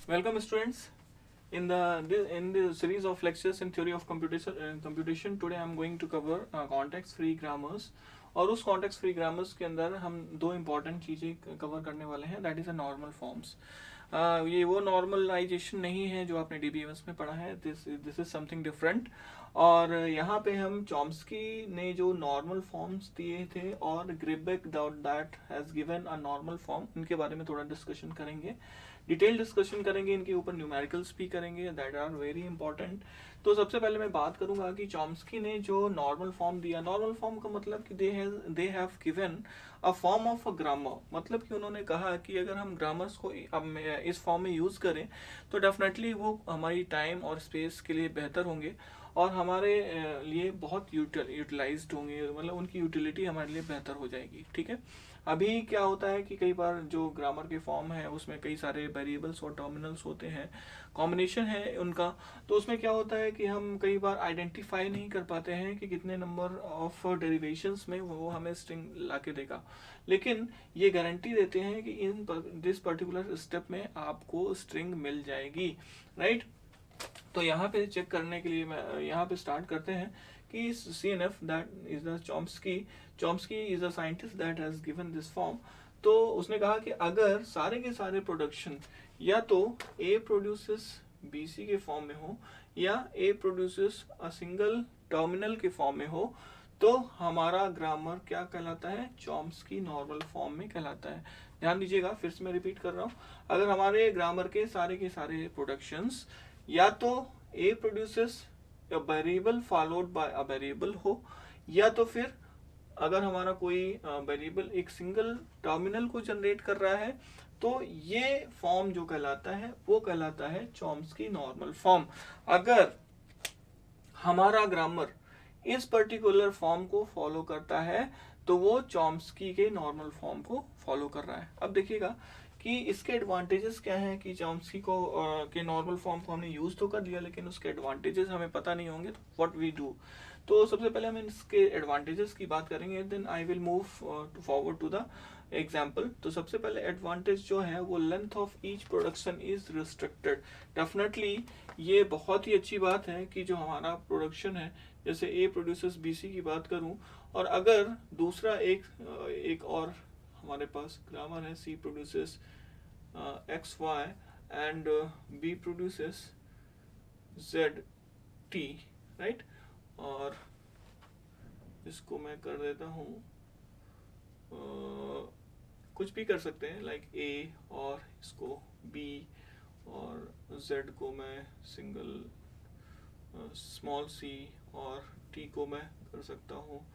Welcome, students. In the series of lectures in theory of computation, today I am going to cover context free grammars. और उस context free grammars के अंदर हम दो important चीज़ें cover करने वाले हैं. That is a normal forms. ये वो नॉर्मलाइजेशन नहीं है जो आपने DBMS में पढ़ा है. This is something different. और यहाँ पे हम चॉम्स्की ने जो नॉर्मल फॉर्म्स दिए थे और ग्रिबेक that has given a normal form, इनके बारे में थोड़ा डिस्कशन करेंगे, डिटेल डिस्कशन करेंगे, इनके ऊपर न्यूमेरिकल्स भी करेंगे, दैट आर वेरी इंपॉर्टेंट. तो सबसे पहले मैं बात करूंगा कि चॉम्स्की ने जो नॉर्मल फॉर्म दिया, नॉर्मल फॉर्म का मतलब कि they have given a form of a grammar. मतलब कि उन्होंने कहा कि अगर हम ग्रामर्स को इस फॉर्म में यूज करें तो डेफिनेटली वो हमारी टाइम और स्पेस के लिए बेहतर होंगे और हमारे लिए बहुत यूटिलाइज्ड होंगे, मतलब उनकी यूटिलिटी हमारे लिए बेहतर हो जाएगी. ठीक है. अभी क्या होता है कि कई बार जो ग्रामर के फॉर्म है उसमें कई सारे वेरिएबल्स और टर्मिनल्स होते हैं, कॉम्बिनेशन है उनका. तो उसमें क्या होता है कि हम कई बार आइडेंटिफाई नहीं कर पाते हैं कि कितने नंबर ऑफ डेरिवेशंस में वो हमें स्ट्रिंग ला के देगा. लेकिन ये गारंटी देते हैं कि इन दिस पर्टिकुलर स्टेप में आपको स्ट्रिंग मिल जाएगी. राइट. तो यहाँ पे चेक करने के लिए मैं यहाँ पे स्टार्ट करते हैं कि CNF that is the Chomsky is a scientist that has given this form. तो उसने कहा कि अगर सारे के सारे प्रोडक्शन या तो A प्रोड्यूसेस BC के फॉर्म में हो या A produces a single terminal के फॉर्म में हो तो हमारा ग्रामर क्या कहलाता है, चॉम्स्की नॉर्मल फॉर्म में कहलाता है. ध्यान दीजिएगा, फिर से मैं रिपीट कर रहा हूँ. अगर हमारे ग्रामर के सारे प्रोडक्शंस या तो A produces a variable followed by a variable हो या तो फिर अगर हमारा कोई वेरिएबल एक सिंगल टर्मिनल को जनरेट कर रहा है तो ये फॉर्म जो कहलाता है वो कहलाता है चॉम्स्की नॉर्मल फॉर्म. अगर हमारा ग्रामर इस पर्टिकुलर फॉर्म को फॉलो करता है तो वो चॉम्स्की के नॉर्मल फॉर्म को फॉलो कर रहा है. अब देखिएगा कि इसके एडवांटेजेस क्या हैं कि चॉम्स्की को के नॉर्मल फॉर्म को हमने यूज तो कर लिया लेकिन उसके एडवांटेजेस हमें पता नहीं होंगे, तो व्हाट वी डू. तो सबसे पहले हम इसके एडवांटेजेस की बात करेंगे, then I will move forward to the example. तो सबसे पहले एडवांटेज जो है वो length of each production is restricted. Definitely ये बहुत ही अच्छी बात है कि जो हमारा प्रोडक्शन है, जैसे A प्रोड्यूसर्स BC की बात करूं और अगर दूसरा एक और हमारे पास ग्रामर है C producers XY and B producers ZT. Right. और इसको मैं कर देता हूँ कुछ भी कर सकते हैं, लाइक A और इसको B और Z को मैं सिंगल स्मॉल C और T को मैं कर सकता हूँ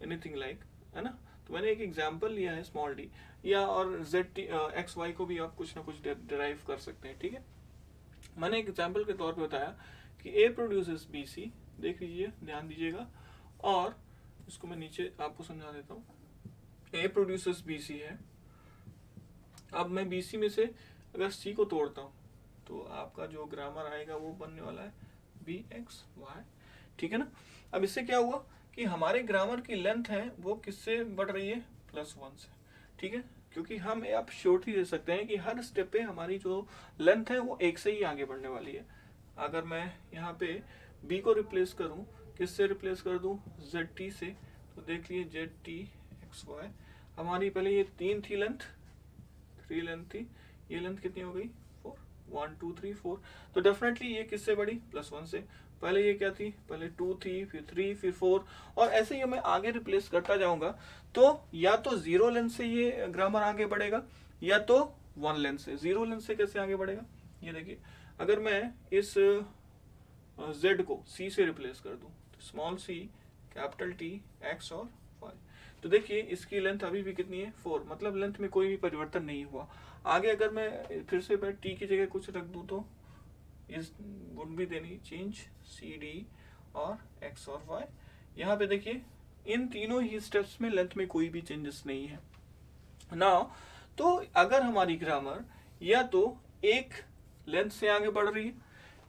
एनीथिंग लाइक, है ना. तो मैंने एक एग्जांपल लिया है स्मॉल d, या और ZT XY को भी आप कुछ ना कुछ डिराइव कर सकते हैं. ठीक है. मैंने एक एग्जांपल के तौर पे बताया कि A प्रोड्यूसेस BC, देख लीजिए, ध्यान दीजिएगा, और इसको मैं नीचे आपको समझा देता हूँ. A प्रोड्यूसेस BC है. अब मैं BC में से अगर C को तोड़ता हूँ तो आपका जो ग्रामर आएगा वो बनने वाला है BXY. ठीक है ना. अब इससे क्या हुआ कि हमारे ग्रामर की लेंथ है वो किससे बढ़ रही है, +1 से. ठीक है. क्योंकि हम आप श्योरिटी दे सकते हैं कि हर स्टेप पे हमारी जो लेंथ है वो 1 से ही आगे बढ़ने वाली है. अगर मैं यहाँ पे B को रिप्लेस करूँ, किससे रिप्लेस कर दूँ, ZT से, तो देख लिए ZTXY. हमारी पहले ये 3 थी लेंथ, 3 लेंथ थी, ये लेंथ कितनी हो गई, 4, 1 2 3 4. तो डेफिनेटली ये किससे बढ़ी, +1 से. पहले ये क्या थी, पहले 2 थी, फिर 3, फिर 4, और ऐसे ही मैं आगे रिप्लेस करता जाऊंगा. तो या तो 0 लेंथ से ये ग्रामर आगे बढ़ेगा या तो 1 लेंथ से. 0 लेंथ से कैसे आगे बढ़ेगा, ये देखिए, अगर मैं इस Z को C से रिप्लेस कर दूं, तो small c, capital T, X और Y, तो देखिए इसकी लेंथ अभी भी कितनी है, 4. मतलब लेंथ में कोई भी परिवर्तन नहीं हुआ. आगे अगर मैं फिर से मैं T की जगह कुछ रख दूं तो इस वुड भी देनी चेंज CD और X और Y. यहाँ पे देखिए इन तीनों ही स्टेप्स में लेंथ में कोई भी चेंजेस नहीं है. नाउ तो अगर हमारी ग्रामर या तो एक लेंथ से आगे बढ़ रही है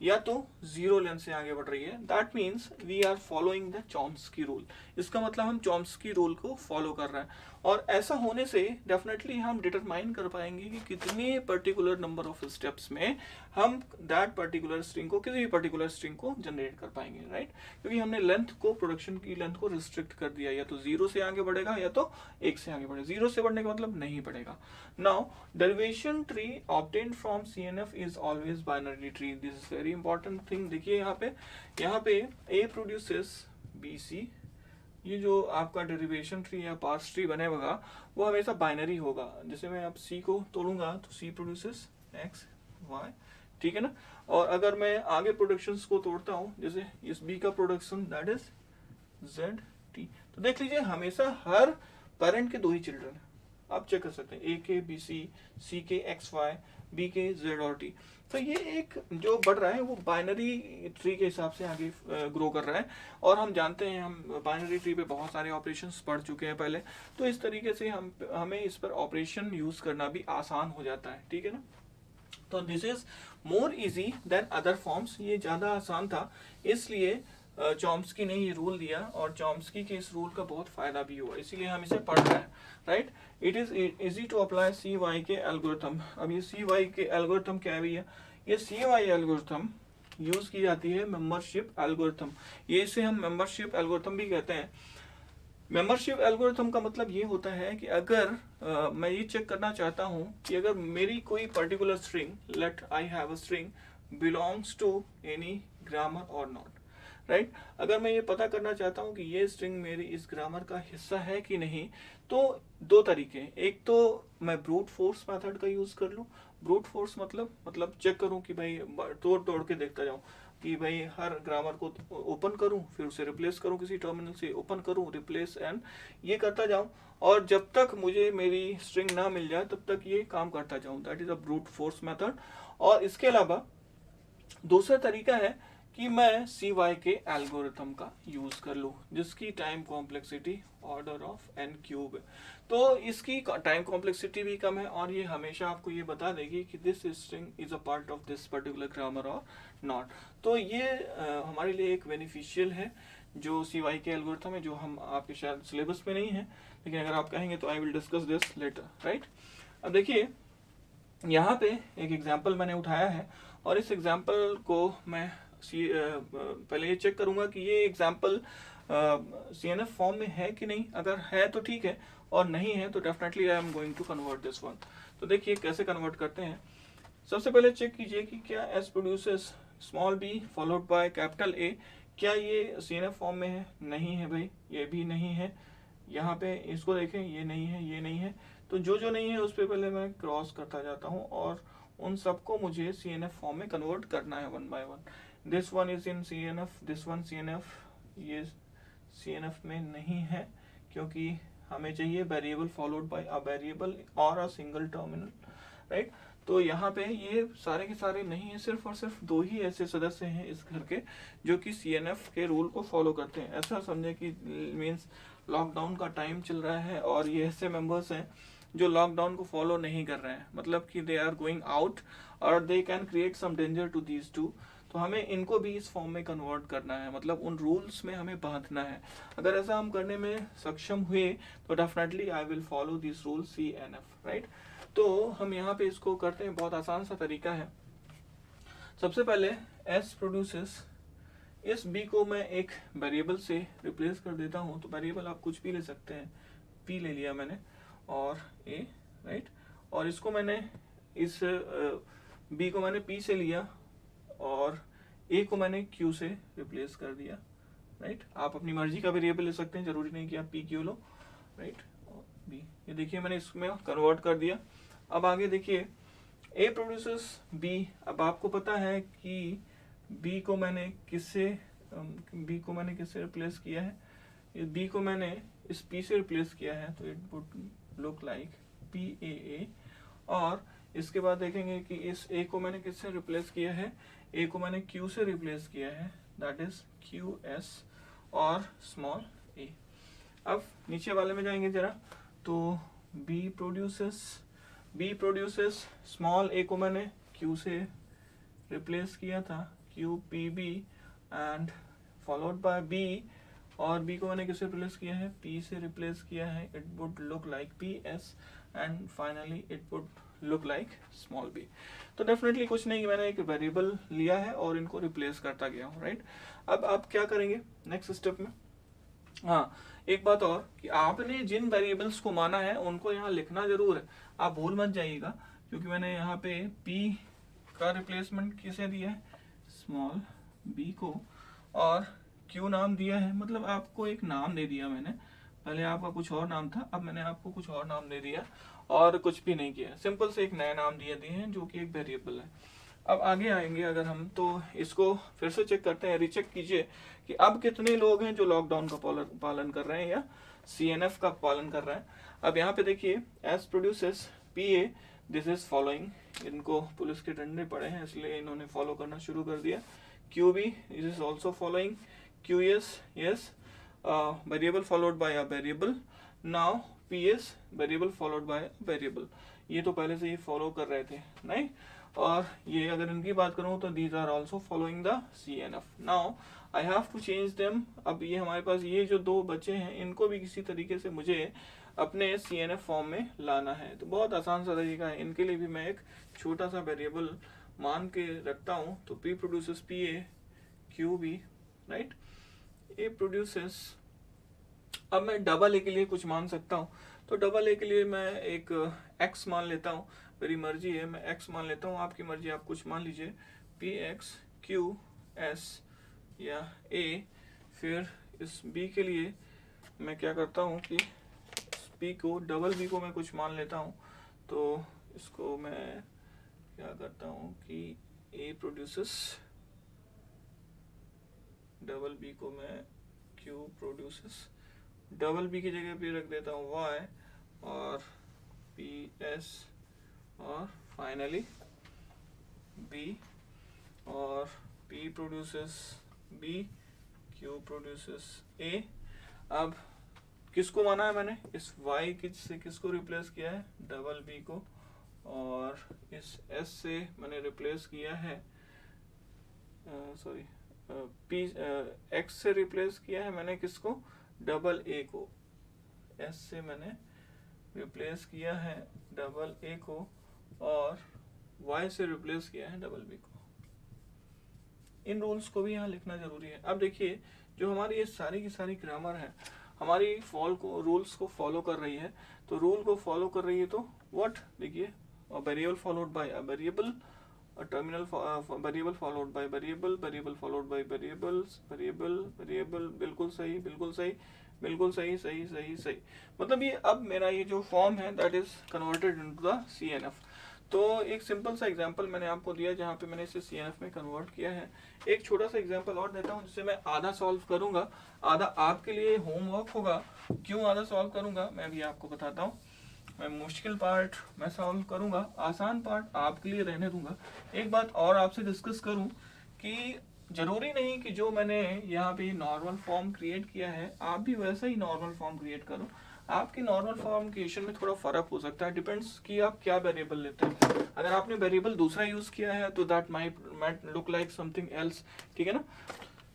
या तो 0 लेंथ से आगे बढ़ रही है, that means we are following the Chomsky rule. इसका मतलब हम चॉम्स्की रूल को फॉलो कर रहे हैं। और ऐसा होने से डेफिनेटली हम डिटरमाइन कर पाएंगे कि कितने पर्टिकुलर नंबर ऑफ स्टेप्स में हम दैट पर्टिकुलर स्ट्रिंग को, किसी भी पर्टिकुलर स्ट्रिंग को जनरेट कर पाएंगे, राइट। क्योंकि हमने लेंथ को, प्रोडक्शन की लेंथ को रिस्ट्रिक्ट कर दिया, या तो 0 से आगे बढ़ेगा या तो 1 से आगे बढ़ेगा। 0 से बढ़ने का मतलब नहीं बढ़ेगा। Now derivation tree obtained from CNF is always binary tree. This is very important thing. देखिए यहाँ पे A प्रोड्यूसेस BC, ये जो आपका डेरिवेशन ट्री या पार्स ट्री बनेगा वो हमेशा बाइनरी होगा। जैसे मैं अब C को तोड़ूंगा तो C प्रोड्यूसेस X Y, ठीक है ना। और अगर मैं आगे प्रोडक्शंस को तोड़ता हूँ, जैसे इस B का production that is Z T, तो देख लीजिए हमेशा हर पेरेंट के 2 ही चिल्ड्रन है। आप चेक कर सकते हैं, A के BC, C के XY, B के Z और T। तो ये एक जो बढ़ रहा है वो बाइनरी ट्री के हिसाब से आगे ग्रो कर रहा है। और हम जानते हैं, हम बाइनरी ट्री पे बहुत सारे ऑपरेशंस पढ़ चुके हैं पहले, तो इस तरीके से हमें इस पर ऑपरेशन यूज करना भी आसान हो जाता है, ठीक है ना। तो this is more easy than other forms, ये ज़्यादा आसान था, इसलिए चॉम्स्की ने ये रूल दिया और चॉम्स्की के इस रूल का बहुत फायदा भी हुआ, इसीलिए हम इसे पढ़ रहे हैं, right. It is easy to apply CY के एल्गोरिथम। अब ये CY के एल्गोरिथम क्या है भैया, ये CY एल्गोरिथम यूज की जाती है मेंबरशिप एल्गोरिथम। ये इसे हम मेंबरशिप एल्गोरिथम भी कहते हैं। मेंबरशिप एल्गोरिथम का मतलब ये होता है कि अगर मैं ये चेक करना चाहता हूँ कि अगर मेरी कोई particular string, let I have a string belongs to any grammar और नॉट, राइट। अगर मैं ये पता करना चाहता हूँ कि ये स्ट्रिंग मेरी इस ग्रामर का हिस्सा है कि नहीं, तो 2 तरीके हैं। एक तो मैं ब्रूट फोर्स मेथड का यूज कर लूँ। ब्रूट फोर्स मतलब चेक करूँ कि भाई तोड़ तोड़ के देखता जाऊँ कि भाई हर ग्रामर को ओपन करूं, फिर उसे रिप्लेस करूं किसी टर्मिनल से, ओपन करूं, रिप्लेस, एंड ये करता जाऊं, और जब तक मुझे मेरी स्ट्रिंग ना मिल जाए तब तक ये काम करता जाऊं। That is a brute force method. और इसके अलावा दूसरा तरीका है कि मैं CY के एल्गोरिथम का यूज कर लूं, जिसकी time complexity order of n³ है। तो इसकी टाइम कॉम्प्लेक्सिटी भी कम है और ये हमेशा आपको ये बता देगी कि this string is a part of this particular grammar और नॉट। तो ये हमारे लिए एक बेनिफिशियल है जो CY के एल्गोरिथम है, जो हम आपके शायद सिलेबस में नहीं है, लेकिन अगर आप कहेंगे तो I will discuss this later, right. अब देखिए यहाँ पे एक एग्जाम्पल मैंने उठाया है और इस एग्जाम्पल को मैं पहले ये चेक करूंगा कि ये एग्जाम्पल CNF फॉर्म में है कि नहीं। अगर है तो ठीक है, और नहीं है तो definitely I am going to convert this one. तो देखिए कैसे कन्वर्ट करते हैं। सबसे पहले चेक कीजिए कि क्या S produces small b followed by capital A, क्या ये CNF फॉर्म में है? नहीं है भाई, ये भी नहीं है। यहाँ पे इसको देखें, ये नहीं है, ये नहीं है। तो जो नहीं है उस पर पहले मैं क्रॉस करता जाता हूँ और उन सबको मुझे CNF फॉर्म में कन्वर्ट करना है one by one. This one is in CNF, this one CNF, ये CNF में नहीं है क्योंकि हमें चाहिए variable followed by a variable और अ सिंगल टर्मिनल, राइट। तो यहाँ पे ये सारे के सारे नहीं है, सिर्फ और सिर्फ 2 ही ऐसे सदस्य हैं इस घर के जो कि CNF के रूल को फॉलो करते हैं। ऐसा समझे कि मीन्स लॉकडाउन का टाइम चल रहा है और ये ऐसे मेंबर्स हैं जो लॉकडाउन को फॉलो नहीं कर रहे हैं, मतलब कि दे आर गोइंग आउट और they can create some danger to these two. तो हमें इनको भी इस फॉर्म में कन्वर्ट करना है, मतलब उन रूल्स में हमें बांधना है। अगर ऐसा हम करने में सक्षम हुए तो definitely I will follow this rule CNF, right. तो हम यहाँ पे इसको करते हैं, बहुत आसान सा तरीका है। सबसे पहले S प्रोड्यूसेस, इस B को मैं एक वेरिएबल से रिप्लेस कर देता हूँ। तो वेरिएबल आप कुछ भी ले सकते हैं, P ले लिया मैंने और A, राइट। और इसको मैंने इस B को मैंने P से लिया और A को मैंने Q से रिप्लेस कर दिया, राइट। आप अपनी मर्जी का वेरिएबल ले सकते हैं, जरूरी नहीं कि आप P Q लो, राइट। और B, ये देखिए मैंने इसमें कन्वर्ट कर दिया। अब आगे देखिए A प्रोड्यूसेस B। अब आपको पता है कि B को मैंने किससे रिप्लेस किया है? इस B को मैंने इस P से रिप्लेस किया है, तो it would look like PAA। और इसके बाद देखेंगे कि इस A को मैंने किससे रिप्लेस किया है? A को मैंने Q से रिप्लेस किया है, दैट इज QS और स्मॉल a। अब नीचे वाले में जाएंगे जरा, तो B प्रोड्यूसेस स्मॉल a को मैंने Q से रिप्लेस किया था, QPB, and followed by B और बी को मैंने किससे रिप्लेस किया है, पी से रिप्लेस किया है, it would look like P S and finally it would look like small b. तो डेफिनेटली कुछ नहीं, मैंने एक वेरिएबल लिया है और इनको रिप्लेस करता गया हूँ, राइट। अब आप क्या करेंगे नेक्स्ट स्टेप में, हाँ एक बात और कि आपने जिन वेरिएबल्स को माना है उनको यहाँ लिखना जरूर है, आप भूल मत जाइएगा, क्योंकि मैंने यहाँ पे p का रिप्लेसमेंट किसे दिया है, स्मॉल b को, और q नाम दिया है, मतलब आपको एक नाम दे दिया मैंने, पहले आपका कुछ और नाम था, अब मैंने आपको कुछ और नाम दे दिया और कुछ भी नहीं किया, सिंपल से एक नया नाम दिए हैं जो कि एक वेरिएबल है। अब आगे आएंगे अगर हम, तो इसको फिर से चेक करते हैं, रीचेक कीजिए कि अब कितने लोग हैं जो लॉकडाउन का पालन कर रहे हैं या CNF का पालन कर रहे हैं। अब यहाँ पे देखिए, S produces PA this is following, इनको पुलिस के डंडे पड़े हैं इसलिए इन्होंने फॉलो करना शुरू कर दिया। QB is also following, QS yes, variable followed by a variable, now PS variable followed by variable, ये तो पहले से ही फॉलो कर रहे थे नहीं, और ये अगर इनकी बात करूं तो these are also following the CNF। Now I have to change them, अब ये हमारे पास ये जो दो बच्चे हैं इनको भी किसी तरीके से मुझे अपने CNF फॉर्म में लाना है, तो बहुत आसान सा तरीका है, इनके लिए भी मैं एक छोटा सा वेरिएबल मान के रखता हूँ, तो P produces PA QB, right, A produces, अब मैं डबल ए के लिए कुछ मान सकता हूँ, तो डबल ए के लिए मैं एक x मान लेता हूँ, मेरी मर्जी है मैं x मान लेता हूँ, आपकी मर्जी आप कुछ मान लीजिए, PX QS या A। फिर इस B के लिए मैं क्या करता हूँ कि B को, डबल B को मैं कुछ मान लेता हूँ, तो इसको मैं क्या करता हूँ कि A प्रोड्यूसेस, डबल B को मैं Q प्रोड्यूसेस, डबल B की जगह पे रख देता हूँ Y और PS, और फाइनली B, और P produces B, Q produces A। अब किसको माना है मैंने, इस Y से किसको रिप्लेस किया है, डबल B को, और इस S से मैंने रिप्लेस किया है, X से रिप्लेस किया है मैंने किसको, डबल A को, S से मैंने रिप्लेस किया है डबल A को, और Y से रिप्लेस किया है डबल B को। इन रूल्स को भी यहाँ लिखना जरूरी है। अब देखिए, जो हमारी ये सारी की सारी ग्रामर है हमारी रूल्स को फॉलो कर रही है, तो रूल को फॉलो कर रही है, तो व्हाट, देखिए, variable followed by a variable, terminal variable followed by variable, variable followed by variables, variable variable, बिल्कुल सही बिल्कुल सही बिल्कुल सही सही सही सही, मतलब ये अब मेरा ये जो फॉर्म है that is converted into the CNF। तो एक सिंपल सा एग्जांपल मैंने आपको दिया जहाँ पे मैंने इसे CNF में कन्वर्ट किया है। एक छोटा सा एग्जांपल और देता हूँ जिससे मैं आधा सॉल्व करूंगा, आधा आपके लिए होमवर्क होगा। क्यों आधा सॉल्व करूंगा मैं भी आपको बताता हूँ। मैं मुश्किल पार्ट मैं सॉल्व करूंगा, आसान पार्ट आपके लिए रहने दूंगा। एक बात और आपसे डिस्कस करूं कि जरूरी नहीं कि जो मैंने यहाँ पे नॉर्मल फॉर्म क्रिएट किया है आप भी वैसा ही नॉर्मल फॉर्म क्रिएट करो। आपकी नॉर्मल फॉर्म क्रिएशन में थोड़ा फर्क हो सकता है, डिपेंड्स कि आप क्या वेरिएबल लेते हैं। अगर आपने वेरिएबल दूसरा यूज किया है तो that might look like something else, ठीक है ना।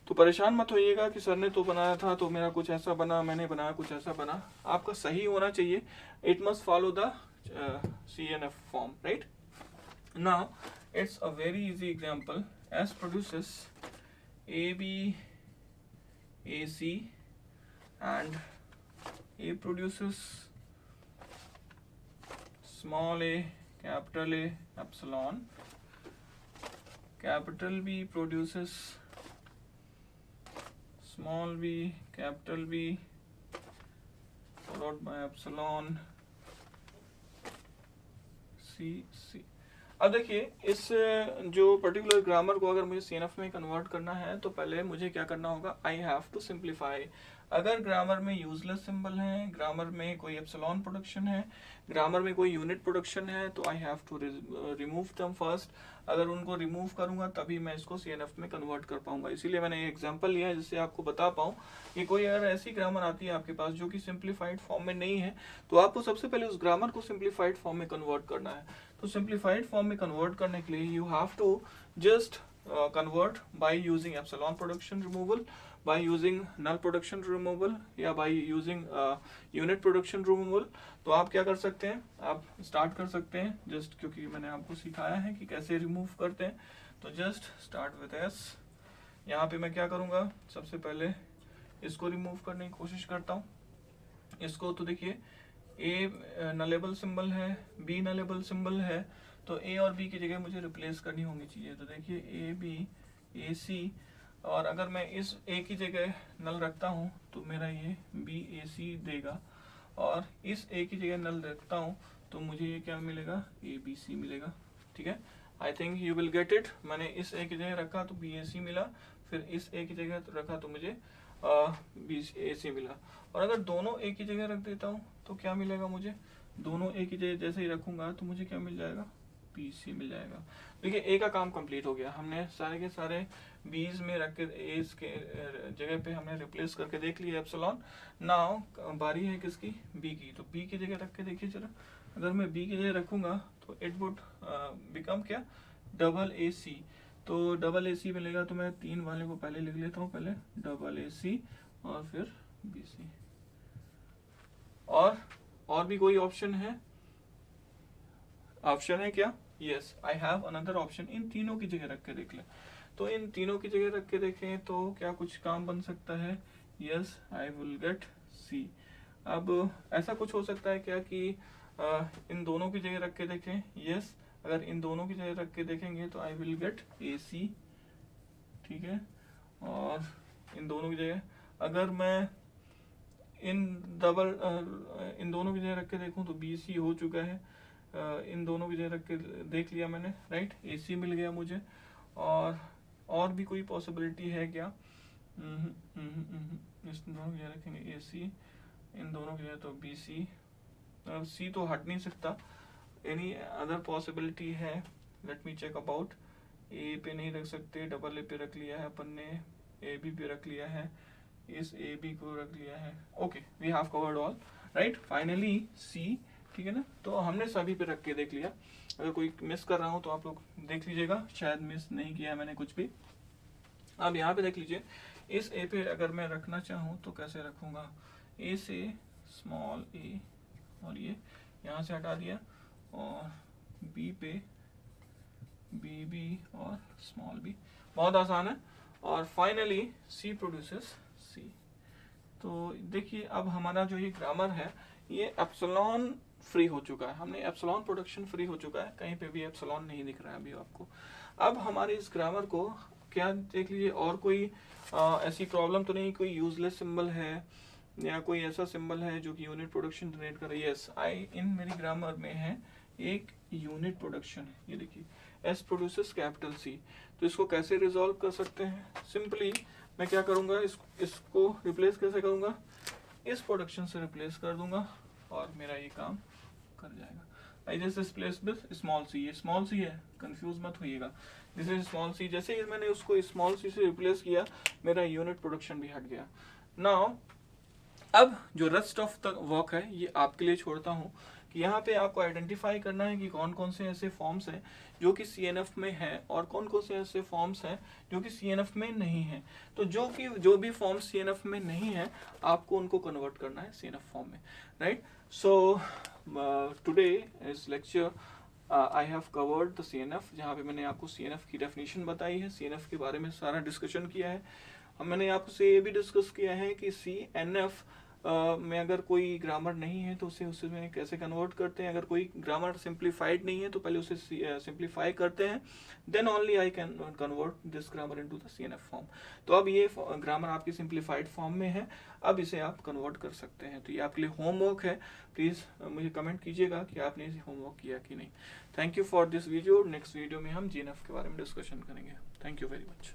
तो परेशान मत होइएगा कि सर ने तो बनाया था तो मेरा कुछ ऐसा बना, मैंने बनाया कुछ ऐसा बना। आपका सही होना चाहिए, it must follow the CNF form, right? Now it's a very easy example. S produces AB AC and A produces small a, capital A, epsilon. Capital B produces small b, capital B, followed by epsilon C। अब देखिए, इस जो particular grammar को अगर मुझे CNF में convert करना है तो पहले मुझे क्या करना होगा, आई हैव टू सिंप्लीफाई। अगर ग्रामर में यूजलेस सिंबल है, ग्रामर में कोई एप्सिलॉन प्रोडक्शन है, ग्रामर में कोई यूनिट प्रोडक्शन है, तो I have to remove them first. अगर उनको रिमूव करूंगा तभी मैं इसको CNF में कन्वर्ट कर पाऊंगा। इसीलिए मैंने एक एग्जांपल लिया है जिससे आपको बता पाऊँ कि कोई अगर ऐसी ग्रामर आती है आपके पास जो कि सिंप्लीफाइड फॉर्म में नहीं है तो आपको सबसे पहले उस ग्रामर को सिंप्लीफाइड फॉर्म में कन्वर्ट करना है। तो सिंप्लीफाइड फॉर्म में कन्वर्ट करने के लिए you have to just convert by using epsilon production removal, by using null production removal, या by using unit production removal. तो आप क्या कर सकते हैं, आप स्टार्ट कर सकते हैं जस्ट, क्योंकि मैंने आपको सिखाया है कि कैसे रिमूव करते हैं. तो जस्ट स्टार्ट विद एस. यहाँ पे मैं क्या करूँगा, सबसे पहले इसको रिमूव करने की कोशिश करता हूँ. इसको तो देखिए ए नलेबल सिंबल है, बी नलेबल सिंबल है, तो ए और बी की जगह मुझे रिप्लेस करनी होंगी चीज़ें. तो देखिए ए बी ए सी, और अगर मैं इस ए की जगह नल रखता हूँ तो मेरा ये बी ए सी देगा, और इस ए की जगह नल रखता हूँ तो मुझे ये क्या मिलेगा, ए बी सी मिलेगा. ठीक है, I think you will get it. मैंने इस ए की जगह रखा तो बी ए सी मिला, फिर इस ए की जगह रखा तो मुझे बी ए सी मिला. और अगर दोनों ए की जगह रख देता हूँ तो क्या मिलेगा मुझे, दोनों ए की जगह जैसे ही रखूंगा तो मुझे क्या मिल जाएगा, बी सी मिल जाएगा. देखिए ए का काम कंप्लीट हो गया. हमने सारे के सारे बीज में रख के ए के जगह पे हमने रिप्लेस करके देख लिया एप्सिलॉन. नाउ बारी है किसकी, बी की. तो बी की जगह रख के देखिए जरा, अगर मैं बी की जगह रखूंगा तो इट वुड बिकम क्या, डबल ए सी. तो डबल ए सी मिलेगा, तो मैं 3 वाले को पहले लिख लेता हूँ, पहले डबल ए सी और फिर बी सी. और भी कोई ऑप्शन है, ऑप्शन है क्या, yes I have another option. इन तीनों की जगह रख के देख ले. तो इन तीनों की जगह रख के देखें तो क्या कुछ काम बन सकता है, यस आई विल गेट सी. अब ऐसा कुछ हो सकता है क्या कि इन दोनों की जगह रख के देखें, यस अगर इन दोनों की जगह रख के देखेंगे तो आई विल गेट ए सी. ठीक है, और इन दोनों की जगह अगर मैं इन दोनों की जगह रख के देखूं तो बी सी हो चुका है. इन दोनों की जगह रख के देख लिया मैंने, राइट, ए सी मिल गया मुझे. और भी कोई पॉसिबिलिटी है क्या, इस दोनों की जगह रखेंगे ए सी, इन दोनों की जगह तो बी सी. सी तो हट नहीं सकता. एनी अदर पॉसिबिलिटी है, लेट मी चेक अबाउट. ए पे नहीं रख सकते, डबल ए पे रख लिया है अपन ने, ए बी पे रख लिया है, इस ए बी को रख लिया है. Okay, we have covered all, right. Finally C. ठीक है ना, तो हमने सभी पे रख के देख लिया. अगर कोई मिस कर रहा हूँ तो आप लोग देख लीजिएगा, शायद मिस नहीं किया मैंने कुछ भी. अब यहाँ पे देख लीजिए, इस ए पे अगर मैं रखना चाहूँ तो कैसे रखूँगा, ए से स्मॉल ए और ये यहाँ से हटा दिया, और बी पे बी बी और स्मॉल बी. बहुत आसान है. और फाइनली सी प्रोड्यूसेस सी. तो देखिए अब हमारा जो ये ग्रामर है ये एप्सिलॉन फ्री हो चुका है. हमने एप्सिलॉन प्रोडक्शन फ्री हो चुका है, कहीं पे भी एप्सिलॉन नहीं दिख रहा है अभी आपको. अब हमारे इस ग्रामर को क्या देख लीजिए, और कोई ऐसी प्रॉब्लम तो नहीं, कोई यूजलेस सिंबल है या कोई ऐसा सिंबल है जो कि यूनिट प्रोडक्शन जनरेट कर रही है. यस, आई इन मेरी ग्रामर में है एक यूनिट प्रोडक्शन. ये देखिए, एस प्रोड्यूसेस कैपिटल सी. तो इसको कैसे रिजॉल्व कर सकते हैं, सिंपली मैं क्या करूँगा, इसको रिप्लेस कैसे करूँगा, इस प्रोडक्शन से रिप्लेस कर दूंगा और मेरा ये काम कर जाएगा. I just replace with small C. ये स्मॉल सी है, कंफ्यूज मत होइएगा, दिस इज स्मॉल सी. जैसे ही मैंने उसको स्मॉल सी से रिप्लेस किया, मेरा यूनिट प्रोडक्शन भी हट गया. नाउ अब जो रेस्ट ऑफ द वर्क है ये आपके लिए छोड़ता हूँ, कि यहाँ पे आपको आइडेंटिफाई करना है कि कौन कौन से ऐसे फॉर्म्स हैं जो कि CNF में है और कौन कौन से ऐसे फॉर्म्स हैं जो कि CNF में नहीं है. तो जो भी फॉर्म्स CNF में नहीं है आपको उनको कन्वर्ट करना है CNF फॉर्म में, राइट. सो टुडे इस lecture I have covered the CNF, जहाँ पे मैंने आपको CNF की डेफिनेशन बताई है, CNF के बारे में सारा डिस्कशन किया है. मैंने आपसे ये भी डिस्कस किया है कि CNF में अगर कोई ग्रामर नहीं है तो उसे में कैसे कन्वर्ट करते हैं. अगर कोई ग्रामर सिंप्लीफाइड नहीं है तो पहले उसे सिंप्लीफाई करते हैं, then only I can convert this grammar into the CNF form. तो अब ये ग्रामर आपकी सिंप्लीफाइड फॉर्म में है, अब इसे आप कन्वर्ट कर सकते हैं. तो ये आपके लिए होमवर्क है. प्लीज़ मुझे कमेंट कीजिएगा कि आपने इसे होमवर्क किया कि नहीं. Thank you for this video. Next video में हम GNF के बारे में डिस्कशन करेंगे. Thank you very much.